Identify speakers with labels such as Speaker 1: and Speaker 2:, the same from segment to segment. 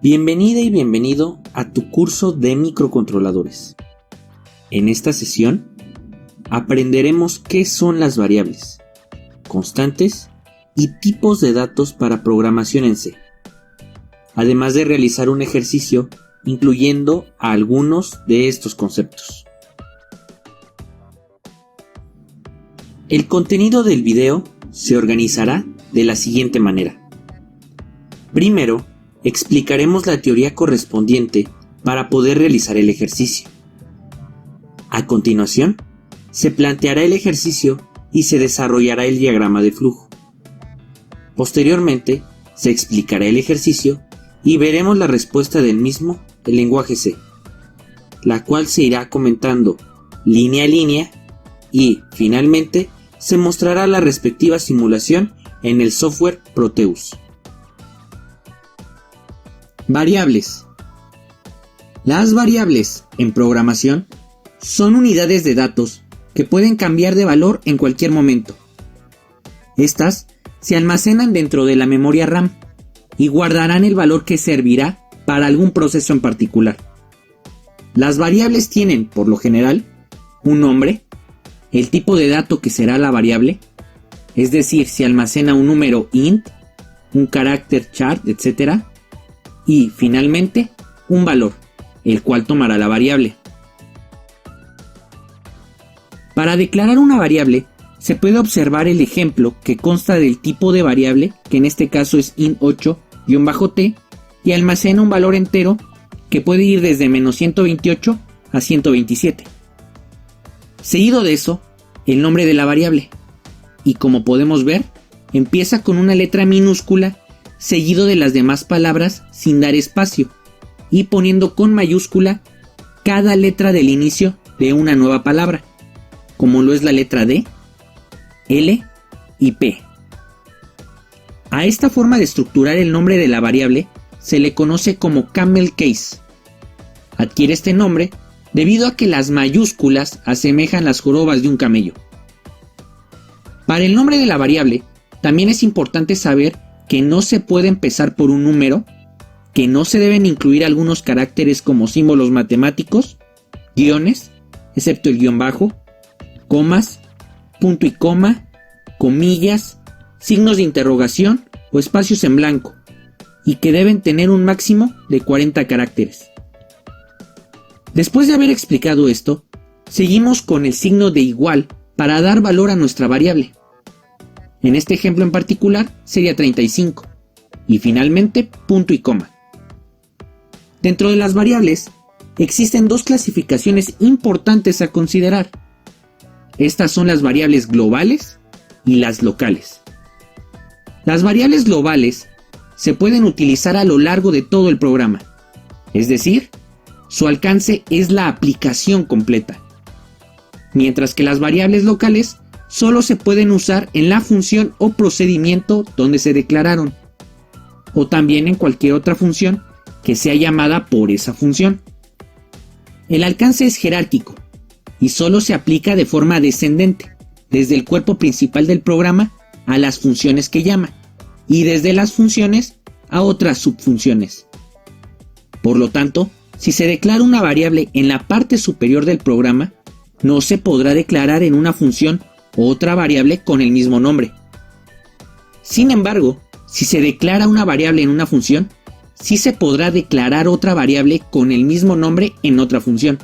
Speaker 1: Bienvenida y bienvenido a tu curso de microcontroladores. En esta sesión aprenderemos qué son las variables, constantes y tipos de datos para programación en C, además de realizar un ejercicio incluyendo a algunos de estos conceptos. El contenido del video se organizará de la siguiente manera. Primero, explicaremos la teoría correspondiente para poder realizar el ejercicio. A continuación, se planteará el ejercicio y se desarrollará el diagrama de flujo. Posteriormente, se explicará el ejercicio y veremos la respuesta del mismo en lenguaje C, la cual se irá comentando línea a línea y, finalmente, se mostrará la respectiva simulación en el software Proteus. Variables. Las variables en programación son unidades de datos que pueden cambiar de valor en cualquier momento. Estas se almacenan dentro de la memoria RAM y guardarán el valor que servirá para algún proceso en particular. Las variables tienen, por lo general, un nombre, el tipo de dato que será la variable, es decir, si almacena un número int, un carácter char, etc., y, finalmente, un valor, el cual tomará la variable. Para declarar una variable, se puede observar el ejemplo que consta del tipo de variable, que en este caso es int8-t, y almacena un valor entero que puede ir desde -128 a 127. Seguido de eso, el nombre de la variable, y como podemos ver, empieza con una letra minúscula seguido de las demás palabras sin dar espacio y poniendo con mayúscula cada letra del inicio de una nueva palabra, como lo es la letra D, L y P. A esta forma de estructurar el nombre de la variable se le conoce como camel case. Adquiere este nombre debido a que las mayúsculas asemejan las jorobas de un camello. Para el nombre de la variable, también es importante saber que no se puede empezar por un número, que no se deben incluir algunos caracteres como símbolos matemáticos, guiones, excepto el guión bajo, comas, punto y coma, comillas, signos de interrogación o espacios en blanco, y que deben tener un máximo de 40 caracteres. Después de haber explicado esto, seguimos con el signo de igual para dar valor a nuestra variable. En este ejemplo en particular sería 35, y finalmente punto y coma. Dentro de las variables, existen dos clasificaciones importantes a considerar. Estas son las variables globales y las locales. Las variables globales se pueden utilizar a lo largo de todo el programa, es decir, su alcance es la aplicación completa, mientras que las variables locales solo se pueden usar en la función o procedimiento donde se declararon, o también en cualquier otra función que sea llamada por esa función. El alcance es jerárquico y solo se aplica de forma descendente, desde el cuerpo principal del programa a las funciones que llama, y desde las funciones a otras subfunciones. Por lo tanto, si se declara una variable en la parte superior del programa, no se podrá declarar en una función otra variable con el mismo nombre. Sin embargo, si se declara una variable en una función, sí se podrá declarar otra variable con el mismo nombre en otra función.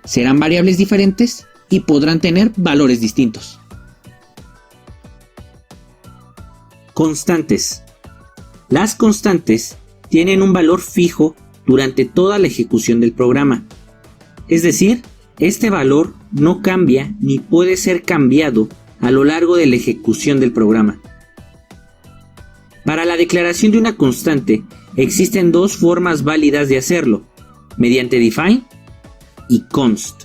Speaker 1: Serán variables diferentes y podrán tener valores distintos. Constantes. Las constantes tienen un valor fijo durante toda la ejecución del programa. Es decir, este valor no cambia ni puede ser cambiado a lo largo de la ejecución del programa. Para la declaración de una constante existen dos formas válidas de hacerlo, mediante define y const.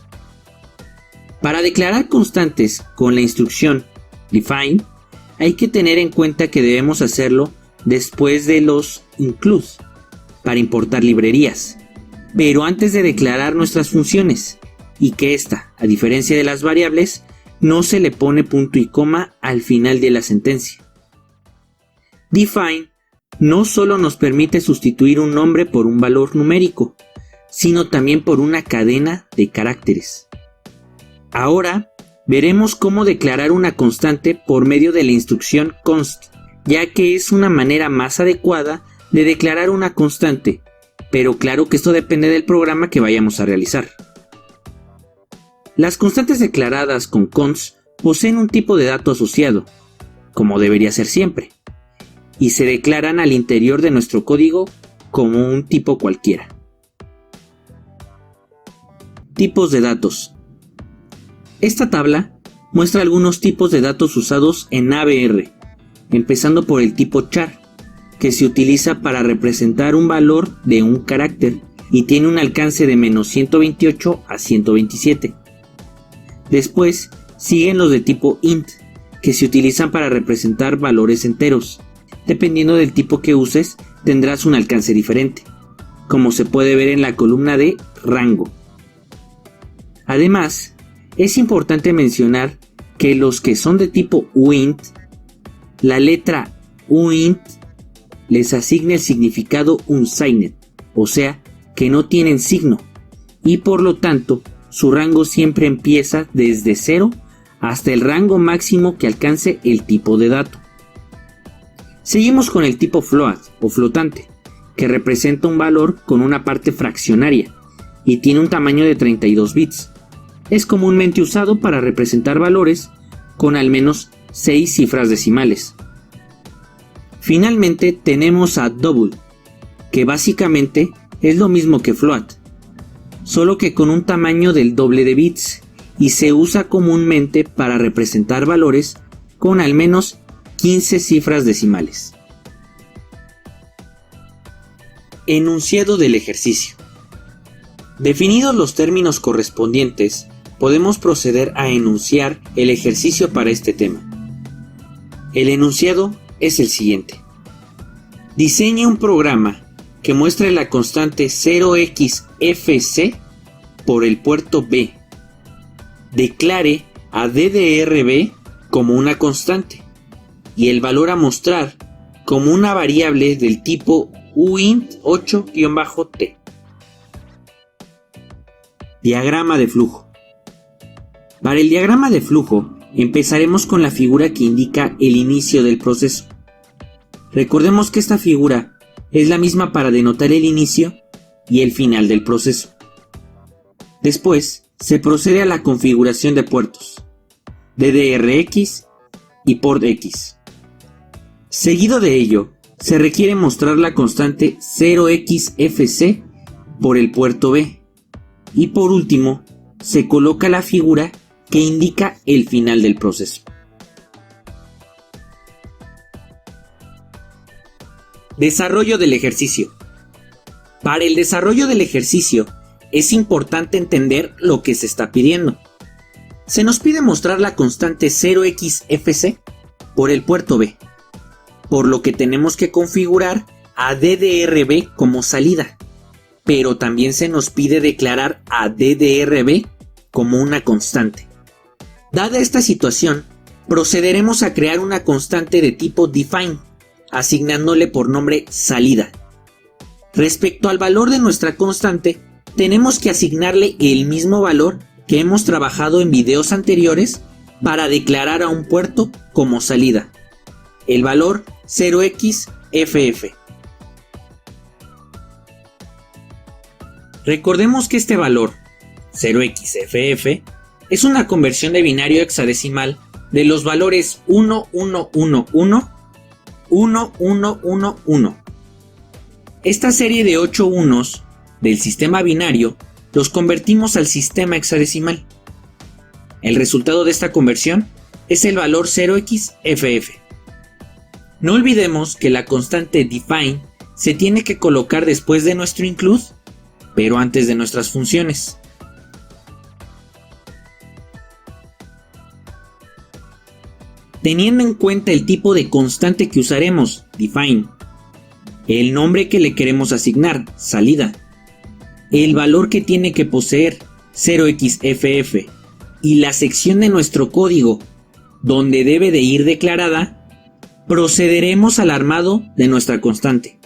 Speaker 1: Para declarar constantes con la instrucción define, hay que tener en cuenta que debemos hacerlo después de los include para importar librerías, pero antes de declarar nuestras funciones, y que esta, a diferencia de las variables, no se le pone punto y coma al final de la sentencia. Define no solo nos permite sustituir un nombre por un valor numérico, sino también por una cadena de caracteres. Ahora veremos cómo declarar una constante por medio de la instrucción const, ya que es una manera más adecuada de declarar una constante, pero claro que esto depende del programa que vayamos a realizar. Las constantes declaradas con const poseen un tipo de dato asociado, como debería ser siempre, y se declaran al interior de nuestro código como un tipo cualquiera. Tipos de datos. Esta tabla muestra algunos tipos de datos usados en ABR, empezando por el tipo char, que se utiliza para representar un valor de un carácter y tiene un alcance de -128 a 127. Después siguen los de tipo int, que se utilizan para representar valores enteros. Dependiendo del tipo que uses, tendrás un alcance diferente, como se puede ver en la columna de rango. Además, es importante mencionar que los que son de tipo uint, la letra uint les asigna el significado unsigned, o sea, que no tienen signo, y por lo tanto, su rango siempre empieza desde 0 hasta el rango máximo que alcance el tipo de dato. Seguimos con el tipo float o flotante, que representa un valor con una parte fraccionaria y tiene un tamaño de 32 bits. Es comúnmente usado para representar valores con al menos 6 cifras decimales. Finalmente tenemos a double, que básicamente es lo mismo que float, solo que con un tamaño del doble de bits y se usa comúnmente para representar valores con al menos 15 cifras decimales. Enunciado del ejercicio. Definidos los términos correspondientes, podemos proceder a enunciar el ejercicio para este tema. El enunciado es el siguiente. Diseñe un programa que muestre la constante 0xfc por el puerto B. Declare a ddrb como una constante y el valor a mostrar como una variable del tipo uint8-t. Diagrama de flujo. Para el diagrama de flujo, empezaremos con la figura que indica el inicio del proceso. Recordemos que esta figura es la misma para denotar el inicio y el final del proceso. Después, se procede a la configuración de puertos, DDRX y port X. Seguido de ello, se requiere mostrar la constante 0xfc por el puerto B. Y por último, se coloca la figura que indica el final del proceso. Desarrollo del ejercicio. Para el desarrollo del ejercicio, es importante entender lo que se está pidiendo. Se nos pide mostrar la constante 0xfc por el puerto B, por lo que tenemos que configurar a ddrb como salida, pero también se nos pide declarar a ddrb como una constante. Dada esta situación, procederemos a crear una constante de tipo define, asignándole por nombre salida. Respecto al valor de nuestra constante, tenemos que asignarle el mismo valor que hemos trabajado en videos anteriores para declarar a un puerto como salida, el valor 0xff. Recordemos que este valor, 0xff, es una conversión de binario hexadecimal de los valores 1111, 1111. Esta serie de 8 unos del sistema binario los convertimos al sistema hexadecimal. El resultado de esta conversión es el valor 0xff. No olvidemos que la constante define se tiene que colocar después de nuestro include, pero antes de nuestras funciones. Teniendo en cuenta el tipo de constante que usaremos, define, el nombre que le queremos asignar, salida, el valor que tiene que poseer, 0xff, y la sección de nuestro código donde debe de ir declarada, Procederemos al armado de nuestra constante.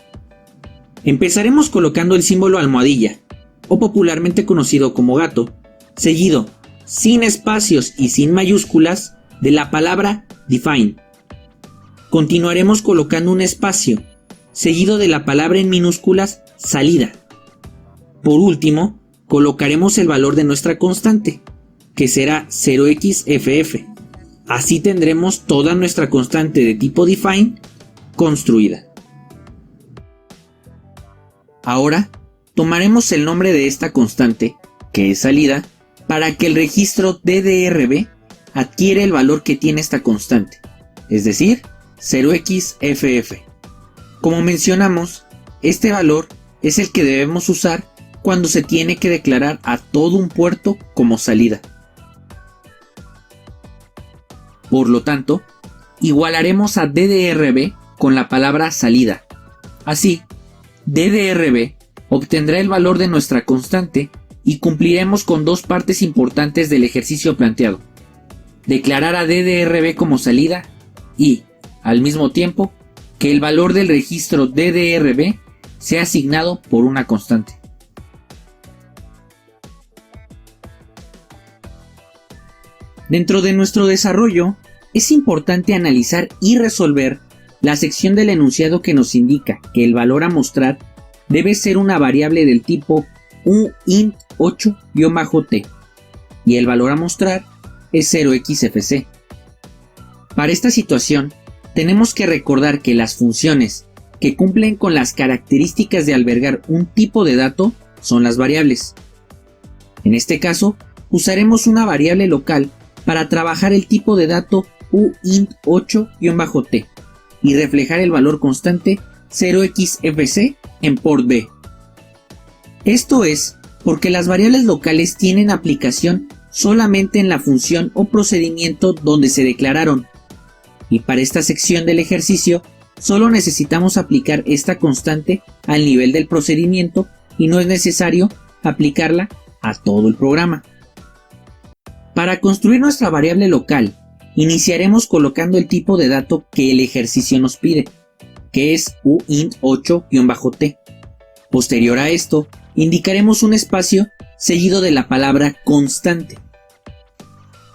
Speaker 1: Empezaremos colocando el símbolo almohadilla, o popularmente conocido como gato, seguido, sin espacios y sin mayúsculas, de la palabra define. Continuaremos colocando un espacio, seguido de la palabra en minúsculas salida. Por último, colocaremos el valor de nuestra constante, que será 0xff. Así tendremos toda nuestra constante de tipo define construida. Ahora, tomaremos el nombre de esta constante, que es salida, para que el registro DDRB adquiera el valor que tiene esta constante, es decir, 0xff. Como mencionamos, este valor es el que debemos usar cuando se tiene que declarar a todo un puerto como salida. Por lo tanto, igualaremos a DDRB con la palabra salida. Así, DDRB obtendrá el valor de nuestra constante y cumpliremos con dos partes importantes del ejercicio planteado: declarar a DDRB como salida y, al mismo tiempo, que el valor del registro DDRB sea asignado por una constante. Dentro de nuestro desarrollo, es importante analizar y resolver la sección del enunciado que nos indica que el valor a mostrar debe ser una variable del tipo uint8-t y el valor a mostrar es 0xfc. Para esta situación, tenemos que recordar que las funciones que cumplen con las características de albergar un tipo de dato son las variables. En este caso, usaremos una variable local para trabajar el tipo de dato uint8-t y reflejar el valor constante 0xfc en port B. Esto es porque las variables locales tienen aplicación solamente en la función o procedimiento donde se declararon, y para esta sección del ejercicio solo necesitamos aplicar esta constante al nivel del procedimiento y no es necesario aplicarla a todo el programa. Para construir nuestra variable local, iniciaremos colocando el tipo de dato que el ejercicio nos pide, que es uint8-t. Posterior a esto, indicaremos un espacio seguido de la palabra constante.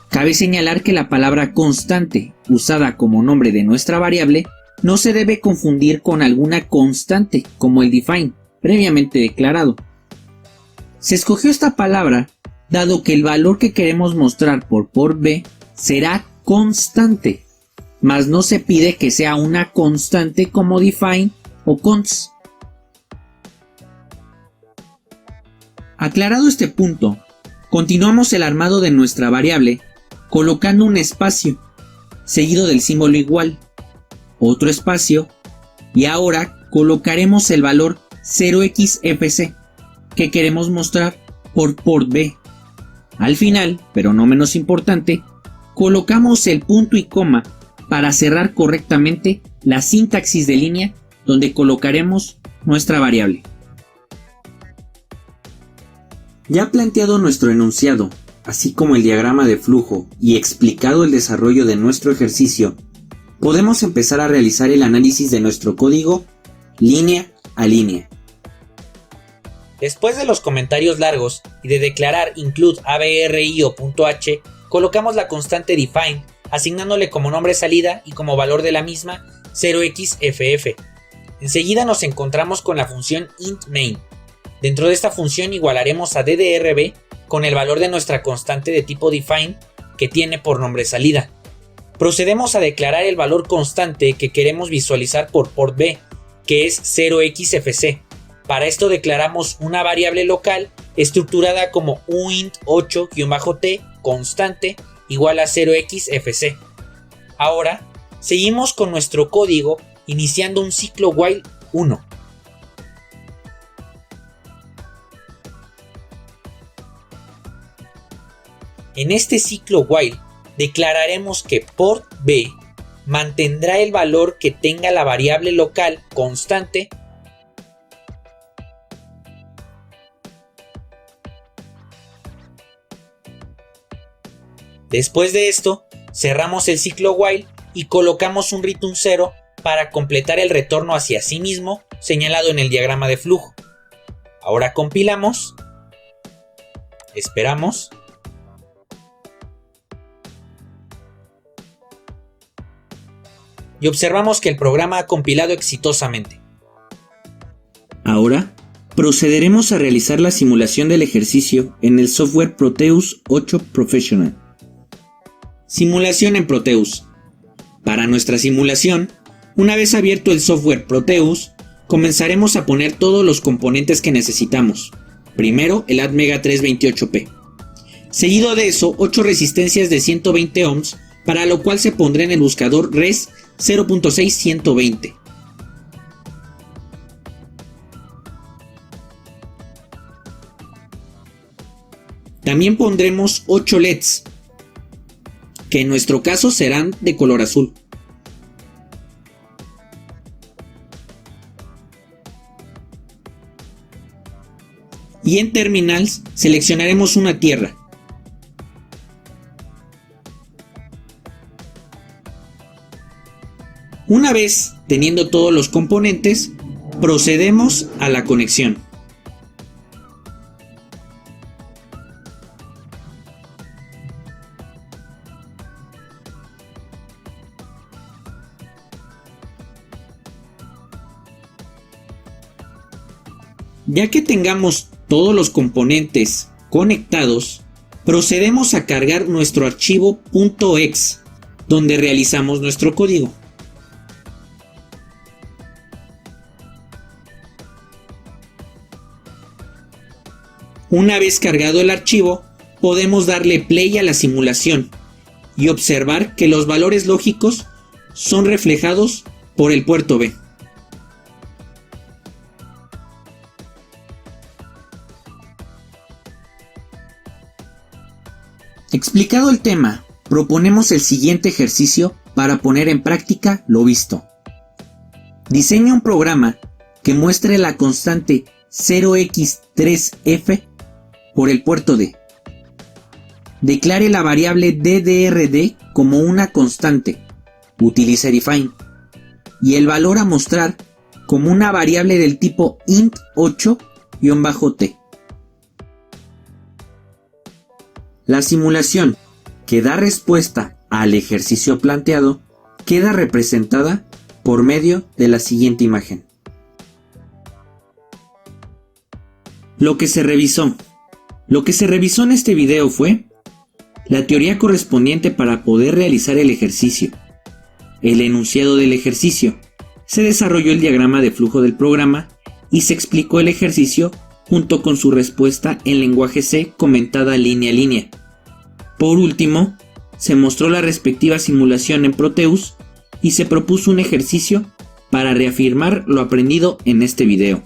Speaker 1: Cabe señalar que la palabra constante, usada como nombre de nuestra variable, no se debe confundir con alguna constante como el define, previamente declarado. Se escogió esta palabra dado que el valor que queremos mostrar por port B será constante, mas no se pide que sea una constante como define o const. Aclarado este punto, continuamos el armado de nuestra variable colocando un espacio, seguido del símbolo igual, otro espacio, y ahora colocaremos el valor 0xfc que queremos mostrar por port B. Al final, pero no menos importante, colocamos el punto y coma para cerrar correctamente la sintaxis de línea donde colocaremos nuestra variable. Ya planteado nuestro enunciado, así como el diagrama de flujo y explicado el desarrollo de nuestro ejercicio, podemos empezar a realizar el análisis de nuestro código línea a línea. Después de los comentarios largos y de declarar include abrio.h, colocamos la constante define, asignándole como nombre salida y como valor de la misma 0xff. Enseguida nos encontramos con la función intMain. Dentro de esta función igualaremos a DDRB con el valor de nuestra constante de tipo define que tiene por nombre salida. Procedemos a declarar el valor constante que queremos visualizar por port B, que es 0xfc. Para esto declaramos una variable local estructurada como uint8-t constante igual a 0xfc. Ahora, seguimos con nuestro código iniciando un ciclo while 1. En este ciclo while declararemos que port B mantendrá el valor que tenga la variable local constante Después de esto, cerramos el ciclo while y colocamos un return 0 para completar el retorno hacia sí mismo señalado en el diagrama de flujo. Ahora compilamos, esperamos y observamos que el programa ha compilado exitosamente. Ahora procederemos a realizar la simulación del ejercicio en el software Proteus 8 Professional. Simulación en Proteus. Para nuestra simulación, una vez abierto el software Proteus, comenzaremos a poner todos los componentes que necesitamos. Primero el Atmega 328P. Seguido de eso, 8 resistencias de 120 ohms, para lo cual se pondrá en el buscador Res 0.6120. También pondremos 8 LEDs, que en nuestro caso serán de color azul. Y en Terminals seleccionaremos una tierra. Una vez teniendo todos los componentes, procedemos a la conexión. Ya que tengamos todos los componentes conectados, procedemos a cargar nuestro archivo .exe, donde realizamos nuestro código. Una vez cargado el archivo, podemos darle play a la simulación y observar que los valores lógicos son reflejados por el puerto B. Explicado el tema, proponemos el siguiente ejercicio para poner en práctica lo visto. Diseña un programa que muestre la constante 0x3f por el puerto D. Declare la variable ddrd como una constante, utilice define, y el valor a mostrar como una variable del tipo int8-t. La simulación que da respuesta al ejercicio planteado queda representada por medio de la siguiente imagen. Lo que se revisó. Lo que se revisó en este video fue la teoría correspondiente para poder realizar el ejercicio, el enunciado del ejercicio, se desarrolló el diagrama de flujo del programa y se explicó el ejercicio junto con su respuesta en lenguaje C comentada línea a línea. Por último, se mostró la respectiva simulación en Proteus y se propuso un ejercicio para reafirmar lo aprendido en este video.